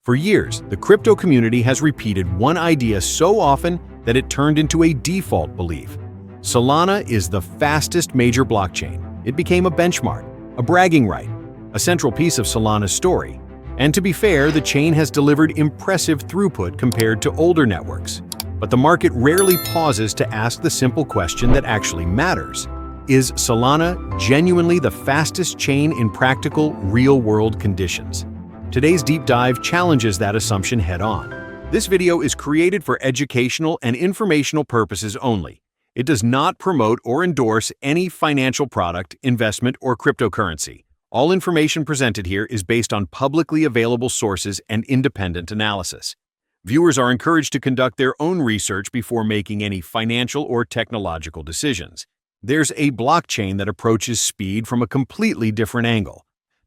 For years, the crypto community has repeated one idea so often that it turned into a default belief. Solana is the fastest major blockchain. It became a benchmark, a bragging right, a central piece of Solana's story. And to be fair, the chain has delivered impressive throughput compared to older networks. But the market rarely pauses to ask the simple question that actually matters. Is Solana genuinely the fastest chain in practical, real-world conditions? Today's deep dive challenges that assumption head-on. This video is created for educational and informational purposes only. It does not promote or endorse any financial product, investment, or cryptocurrency. All information presented here is based on publicly available sources and independent analysis. Viewers are encouraged to conduct their own research before making any financial or technological decisions. There's a blockchain that approaches speed from a completely different angle.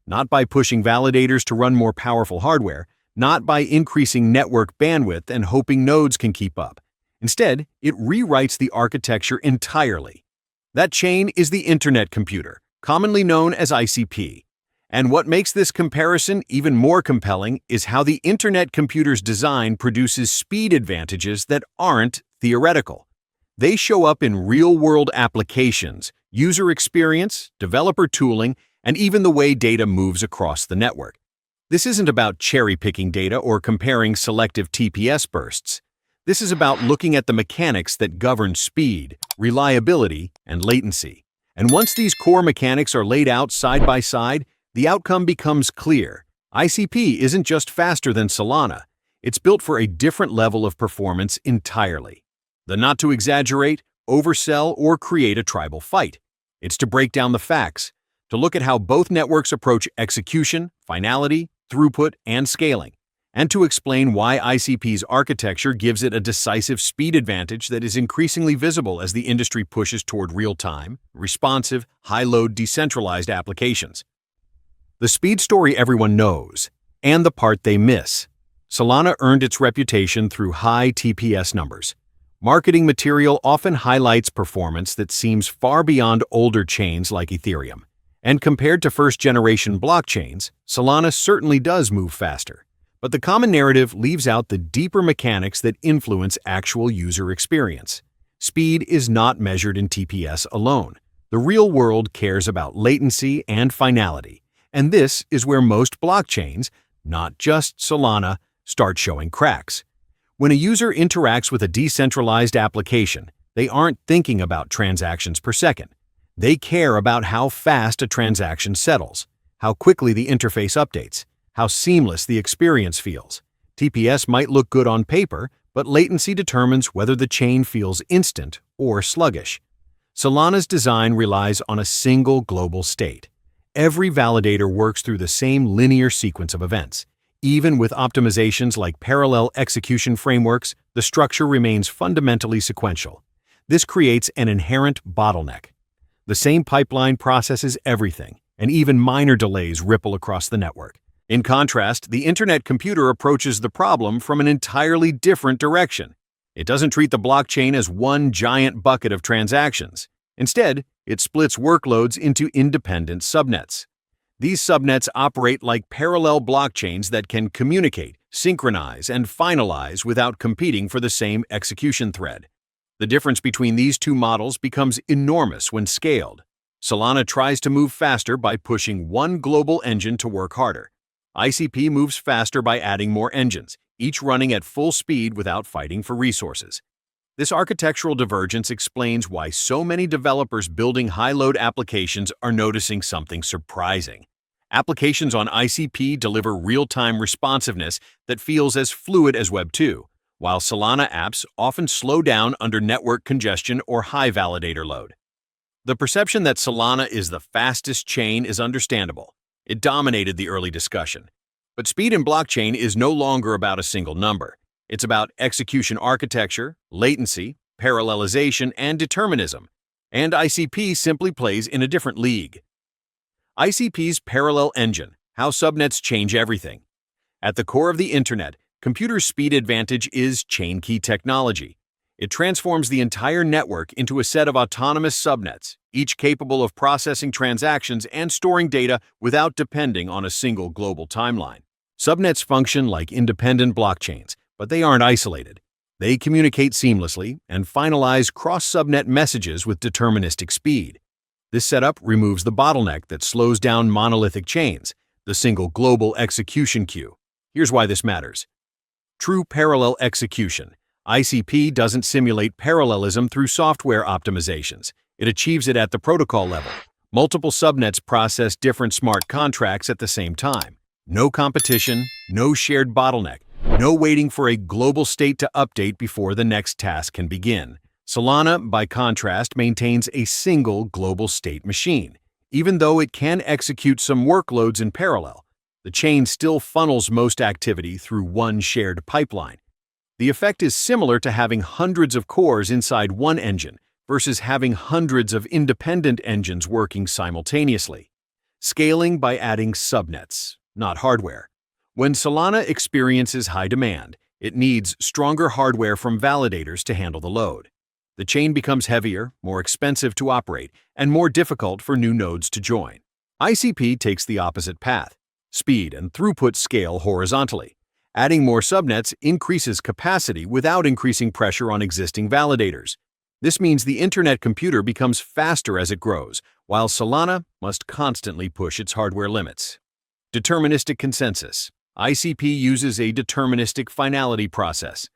Not by pushing validators to run more powerful hardware, not by increasing network bandwidth and hoping nodes can keep up. Instead, it rewrites the architecture entirely. That chain is the Internet Computer, commonly known as ICP. And what makes this comparison even more compelling is how the Internet Computer's design produces speed advantages that aren't theoretical. They show up in real-world applications, user experience, developer tooling, and even the way data moves across the network. This isn't about cherry-picking data or comparing selective TPS bursts. This is about looking at the mechanics that govern speed, reliability, and latency. And once these core mechanics are laid out side by side, the outcome becomes clear. ICP isn't just faster than Solana. It's built for a different level of performance entirely. The not to exaggerate, oversell, or create a tribal fight. It's to break down the facts, to look at how both networks approach execution, finality, throughput, and scaling, and to explain why ICP's architecture gives it a decisive speed advantage that is increasingly visible as the industry pushes toward real-time, responsive, high-load decentralized applications. The speed story everyone knows, and the part they miss. Solana earned its reputation through high TPS numbers. Marketing material often highlights performance that seems far beyond older chains like Ethereum. And compared to first-generation blockchains, Solana certainly does move faster. But the common narrative leaves out the deeper mechanics that influence actual user experience. Speed is not measured in TPS alone. The real world cares about latency and finality. And this is where most blockchains, not just Solana, start showing cracks. When a user interacts with a decentralized application, they aren't thinking about transactions per second. They care about how fast a transaction settles, how quickly the interface updates, how seamless the experience feels. TPS might look good on paper, but latency determines whether the chain feels instant or sluggish. Solana's design relies on a single global state. Every validator works through the same linear sequence of events. Even with optimizations like parallel execution frameworks, the structure remains fundamentally sequential. This creates an inherent bottleneck. The same pipeline processes everything, and even minor delays ripple across the network. In contrast, the Internet Computer approaches the problem from an entirely different direction. It doesn't treat the blockchain as one giant bucket of transactions. Instead, it splits workloads into independent subnets. These subnets operate like parallel blockchains that can communicate, synchronize, and finalize without competing for the same execution thread. The difference between these two models becomes enormous when scaled. Solana tries to move faster by pushing one global engine to work harder. ICP moves faster by adding more engines, each running at full speed without fighting for resources. This architectural divergence explains why so many developers building high-load applications are noticing something surprising. Applications on ICP deliver real-time responsiveness that feels as fluid as Web 2. While Solana apps often slow down under network congestion or high validator load. The perception that Solana is the fastest chain is understandable. It dominated the early discussion. But speed in blockchain is no longer about a single number. It's about execution architecture, latency, parallelization, and determinism. And ICP simply plays in a different league. ICP's parallel engine, how subnets change everything. At the core of the internet, computer speed advantage is chain key technology. It transforms the entire network into a set of autonomous subnets, each capable of processing transactions and storing data without depending on a single global timeline. Subnets function like independent blockchains, but they aren't isolated. They communicate seamlessly and finalize cross-subnet messages with deterministic speed. This setup removes the bottleneck that slows down monolithic chains, the single global execution queue. Here's why this matters. True parallel execution. ICP doesn't simulate parallelism through software optimizations. It achieves it at the protocol level. Multiple subnets process different smart contracts at the same time. No competition, no shared bottleneck, no waiting for a global state to update before the next task can begin. Solana, by contrast, maintains a single global state machine. Even though it can execute some workloads in parallel, the chain still funnels most activity through one shared pipeline. The effect is similar to having hundreds of cores inside one engine versus having hundreds of independent engines working simultaneously. Scaling by adding subnets, not hardware. When Solana experiences high demand, it needs stronger hardware from validators to handle the load. The chain becomes heavier, more expensive to operate, and more difficult for new nodes to join. ICP takes the opposite path. Speed and throughput scale horizontally. Adding more subnets increases capacity without increasing pressure on existing validators. This means the internet computer becomes faster as it grows, while Solana must constantly push its hardware limits. Deterministic consensus. ICP uses a deterministic finality process.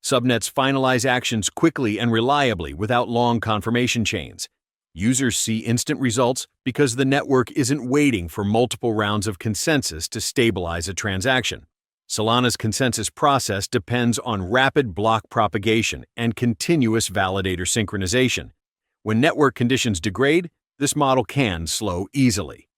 Subnets finalize actions quickly and reliably without long confirmation chains. Users see instant results because the network isn't waiting for multiple rounds of consensus to stabilize a transaction. Solana's consensus process depends on rapid block propagation and continuous validator synchronization. When network conditions degrade, this model can slow easily.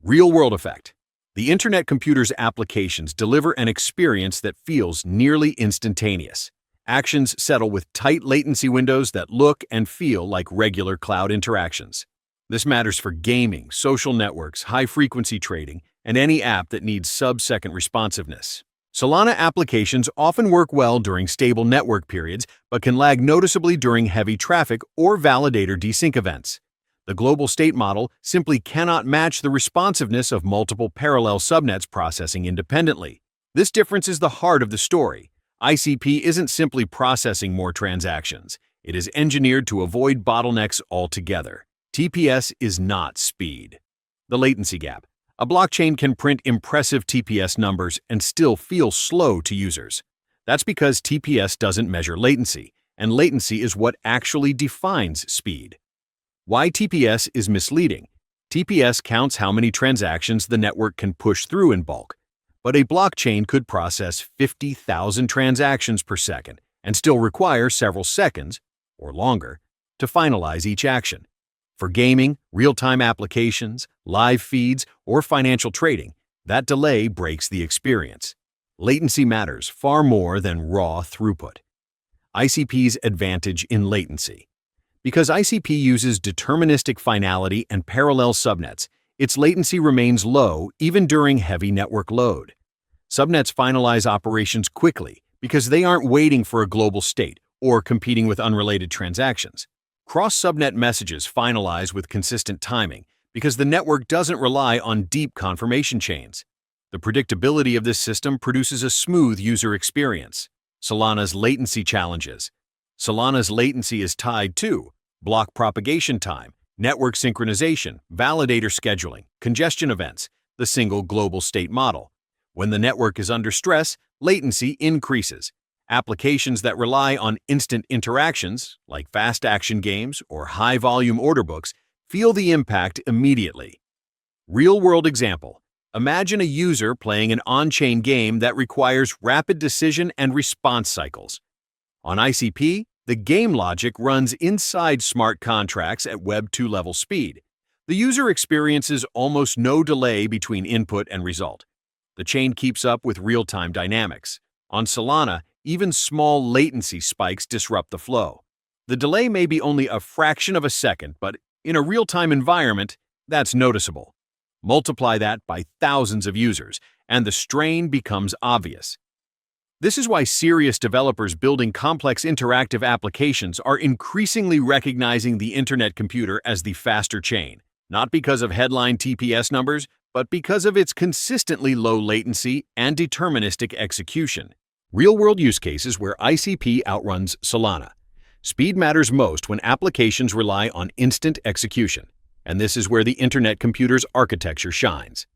Real-world effect. The internet computer's applications deliver an experience that feels nearly instantaneous. Actions settle with tight latency windows that look and feel like regular cloud interactions. This matters for gaming, social networks, high-frequency trading, and any app that needs sub-second responsiveness. Solana applications often work well during stable network periods, but can lag noticeably during heavy traffic or validator desync events. The global state model simply cannot match the responsiveness of multiple parallel subnets processing independently. This difference is the heart of the story. ICP isn't simply processing more transactions. It is engineered to avoid bottlenecks altogether. TPS is not speed. The latency gap. A blockchain can print impressive TPS numbers and still feel slow to users. That's because TPS doesn't measure latency, and latency is what actually defines speed. Why TPS is misleading. TPS counts how many transactions the network can push through in bulk, but a blockchain could process 50,000 transactions per second and still require several seconds, or longer, to finalize each action. For gaming, real-time applications, live feeds, or financial trading, that delay breaks the experience. Latency matters far more than raw throughput. ICP's advantage in latency. Because ICP uses deterministic finality and parallel subnets, its latency remains low even during heavy network load. Subnets finalize operations quickly because they aren't waiting for a global state or competing with unrelated transactions. Cross-subnet messages finalize with consistent timing because the network doesn't rely on deep confirmation chains. The predictability of this system produces a smooth user experience. Solana's latency challenges. Solana's latency is tied to block propagation time, network synchronization, validator scheduling, congestion events, the single global state model. When the network is under stress, latency increases. Applications that rely on instant interactions, like fast-action games or high-volume order books, feel the impact immediately. Real-world example. Imagine a user playing an on-chain game that requires rapid decision and response cycles. On ICP, the game logic runs inside smart contracts at Web 2 level speed. The user experiences almost no delay between input and result. The chain keeps up with real-time dynamics. On Solana, even small latency spikes disrupt the flow. The delay may be only a fraction of a second, but in a real-time environment, that's noticeable. Multiply that by thousands of users, and the strain becomes obvious. This is why serious developers building complex interactive applications are increasingly recognizing the internet computer as the faster chain, not because of headline TPS numbers, but because of its consistently low latency and deterministic execution. Real-world use cases where ICP outruns Solana. Speed matters most when applications rely on instant execution, and this is where the Internet computer's architecture shines.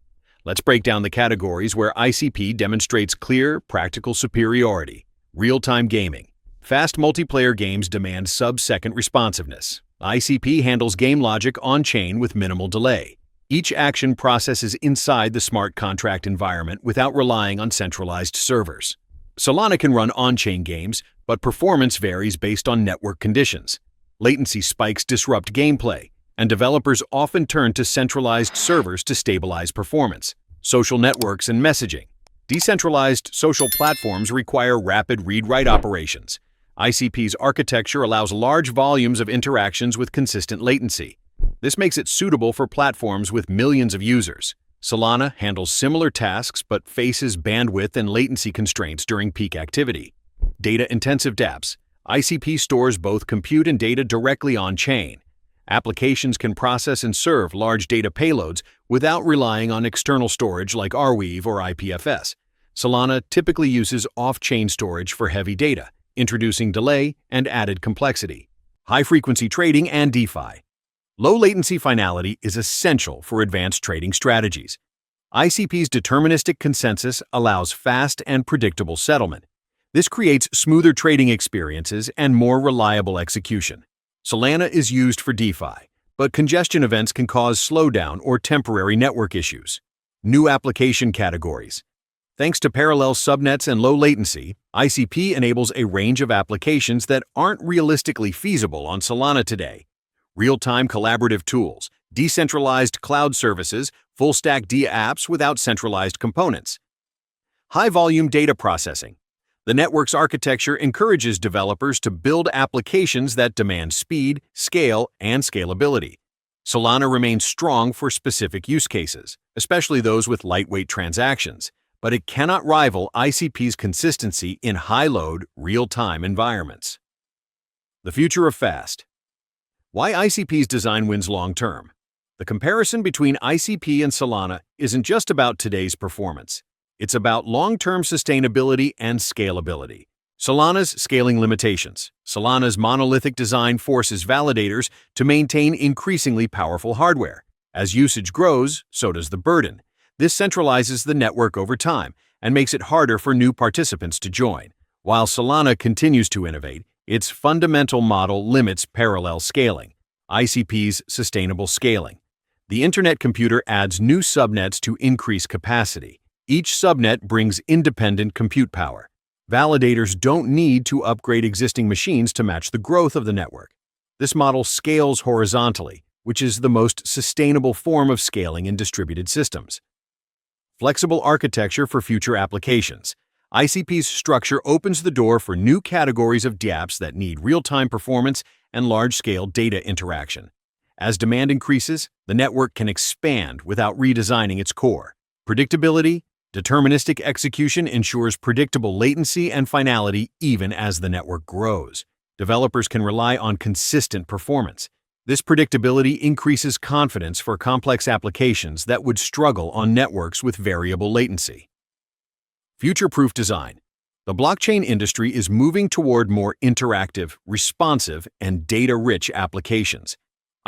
Let's break down the categories where ICP demonstrates clear, practical superiority. Real-time gaming. Fast multiplayer games demand sub-second responsiveness. ICP handles game logic on-chain with minimal delay. Each action processes inside the smart contract environment without relying on centralized servers. Solana can run on-chain games, but performance varies based on network conditions. Latency spikes disrupt gameplay, and developers often turn to centralized servers to stabilize performance. Social networks and messaging. Decentralized social platforms require rapid read-write operations. ICP's architecture allows large volumes of interactions with consistent latency. This makes it suitable for platforms with millions of users. Solana handles similar tasks but faces bandwidth and latency constraints during peak activity. Data-intensive dApps. ICP stores both compute and data directly on-chain. Applications can process and serve large data payloads without relying on external storage like Arweave or IPFS. Solana typically uses off-chain storage for heavy data, introducing delay and added complexity. High-frequency trading and DeFi. Low-latency finality is essential for advanced trading strategies. ICP's deterministic consensus allows fast and predictable settlement. This creates smoother trading experiences and more reliable execution. Solana is used for DeFi, but congestion events can cause slowdown or temporary network issues. New application categories. Thanks to parallel subnets and low latency, ICP enables a range of applications that aren't realistically feasible on Solana today. Real-time collaborative tools, decentralized cloud services, full-stack dApps without centralized components. High-volume data processing. The network's architecture encourages developers to build applications that demand speed, scale, and scalability. Solana remains strong for specific use cases, especially those with lightweight transactions, but it cannot rival ICP's consistency in high-load, real-time environments. The future of fast. Why ICP's design wins long-term. The comparison between ICP and Solana isn't just about today's performance. It's about long-term sustainability and scalability. Solana's scaling limitations. Solana's monolithic design forces validators to maintain increasingly powerful hardware. As usage grows, so does the burden. This centralizes the network over time and makes it harder for new participants to join. While Solana continues to innovate, its fundamental model limits parallel scaling. ICP's sustainable scaling. The Internet computer adds new subnets to increase capacity. Each subnet brings independent compute power. Validators don't need to upgrade existing machines to match the growth of the network. This model scales horizontally, which is the most sustainable form of scaling in distributed systems. Flexible architecture for future applications. ICP's structure opens the door for new categories of dApps that need real-time performance and large-scale data interaction. As demand increases, the network can expand without redesigning its core. Predictability. Deterministic execution ensures predictable latency and finality even as the network grows. Developers can rely on consistent performance. This predictability increases confidence for complex applications that would struggle on networks with variable latency. Future-proof design. The blockchain industry is moving toward more interactive, responsive, and data-rich applications.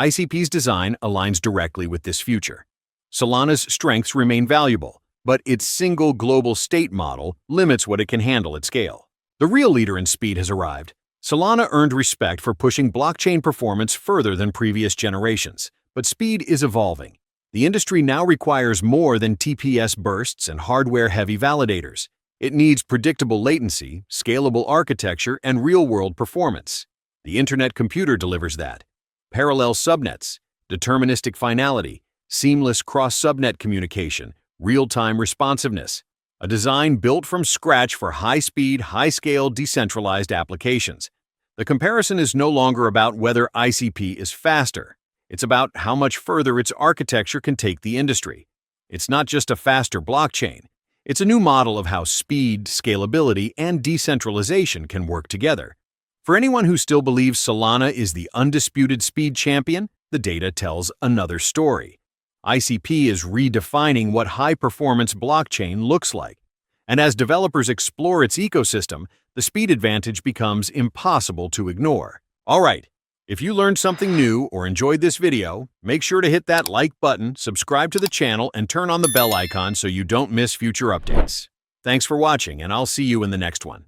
ICP's design aligns directly with this future. Solana's strengths remain valuable, but its single global state model limits what it can handle at scale. The real leader in speed has arrived. Solana earned respect for pushing blockchain performance further than previous generations, but speed is evolving. The industry now requires more than TPS bursts and hardware-heavy validators. It needs predictable latency, scalable architecture, and real-world performance. The Internet computer delivers that. Parallel subnets, deterministic finality, seamless cross-subnet communication, real-time responsiveness. A design built from scratch for high-speed, high-scale, decentralized applications. The comparison is no longer about whether ICP is faster. It's about how much further its architecture can take the industry. It's not just a faster blockchain. It's a new model of how speed, scalability, and decentralization can work together. For anyone who still believes Solana is the undisputed speed champion, the data tells another story. ICP is redefining what high-performance blockchain looks like. And as developers explore its ecosystem, the speed advantage becomes impossible to ignore. All right, if you learned something new or enjoyed this video, make sure to hit that like button, subscribe to the channel, and turn on the bell icon so you don't miss future updates. Thanks for watching, and I'll see you in the next one.